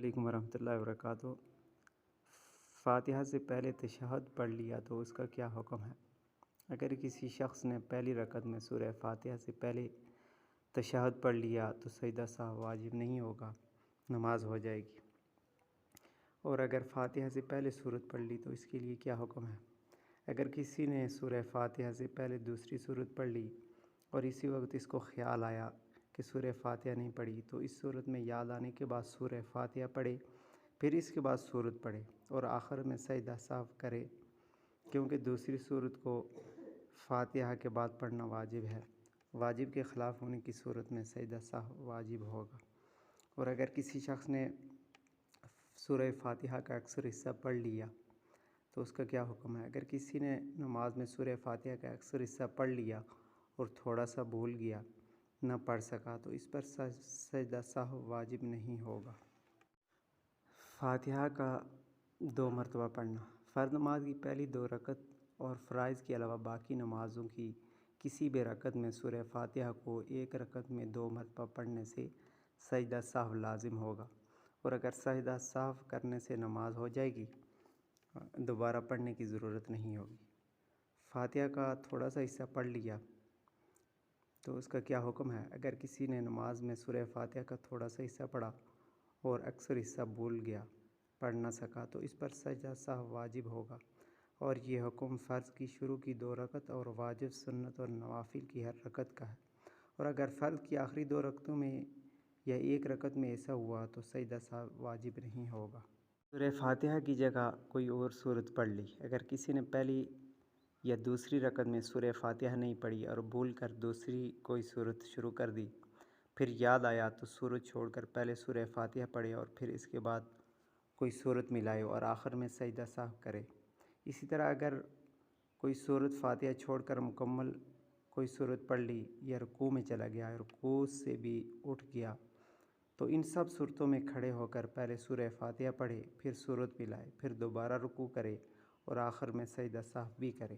علیکم ورحمۃ اللہ وبرکاتہ۔ فاتحہ سے پہلے تشہد پڑھ لیا تو اس کا کیا حکم ہے؟ اگر کسی شخص نے پہلی رکعت میں سورہ فاتحہ سے پہلے تشہد پڑھ لیا تو سجدہ سہو واجب نہیں ہوگا، نماز ہو جائے گی۔ اور اگر فاتحہ سے پہلے سورت پڑھ لی تو اس کے لیے کیا حکم ہے؟ اگر کسی نے سورہ فاتحہ سے پہلے دوسری سورت پڑھ لی اور اسی وقت اس کو خیال آیا کہ سورہ فاتحہ نہیں پڑھی تو اس صورت میں یاد آنے کے بعد سورہ فاتحہ پڑھے، پھر اس کے بعد سورت پڑھے اور آخر میں سجدہ سہو کرے، کیونکہ دوسری سورت کو فاتحہ کے بعد پڑھنا واجب ہے۔ واجب کے خلاف ہونے کی صورت میں سجدہ سہو واجب ہوگا۔ اور اگر کسی شخص نے سورہ فاتحہ کا اکثر حصہ پڑھ لیا تو اس کا کیا حکم ہے؟ اگر کسی نے نماز میں سورہ فاتحہ کا اکثر حصہ پڑھ لیا اور تھوڑا سا بھول گیا، نہ پڑھ سکا تو اس پر سجدہ سہو واجب نہیں ہوگا۔ فاتحہ کا 2 مرتبہ پڑھنا۔ فرض نماز کی پہلی 2 رکعت اور فرائض کے علاوہ باقی نمازوں کی کسی بھی رکعت میں سورہ فاتحہ کو ایک رکعت میں 2 مرتبہ پڑھنے سے سجدہ سہو لازم ہوگا، اور اگر سجدہ سہو کرنے سے نماز ہو جائے گی، دوبارہ پڑھنے کی ضرورت نہیں ہوگی۔ فاتحہ کا تھوڑا سا حصہ پڑھ لیا تو اس کا کیا حکم ہے؟ اگر کسی نے نماز میں سورہ فاتحہ کا تھوڑا سا حصہ پڑھا اور اکثر حصہ بھول گیا، پڑھ نہ سکا تو اس پر سجدہ سہو واجب ہوگا، اور یہ حکم فرض کی شروع کی 2 رکعت اور واجب، سنت اور نوافل کی ہر رکعت کا ہے۔ اور اگر فرض کی آخری 2 رکعتوں میں یا ایک رکعت میں ایسا ہوا تو سجدہ سہو واجب نہیں ہوگا۔ سورہ فاتحہ کی جگہ کوئی اور سورت پڑھ لی۔ اگر کسی نے پہلی یا دوسری رکعت میں سورہ فاتحہ نہیں پڑھی اور بھول کر دوسری کوئی سورت شروع کر دی، پھر یاد آیا تو سورت چھوڑ کر پہلے سورہ فاتحہ پڑھے اور پھر اس کے بعد کوئی سورت ملائے اور آخر میں سجدہ سہو کرے۔ اسی طرح اگر کوئی سورت فاتحہ چھوڑ کر مکمل کوئی سورت پڑھ لی یا رکوع میں چلا گیا، رکوع سے بھی اٹھ گیا، تو ان سب صورتوں میں کھڑے ہو کر پہلے سورہ فاتحہ پڑھے، پھر سورت ملائے، پھر دوبارہ رکوع کرے اور آخر میں سجدہ سہو بھی کرے۔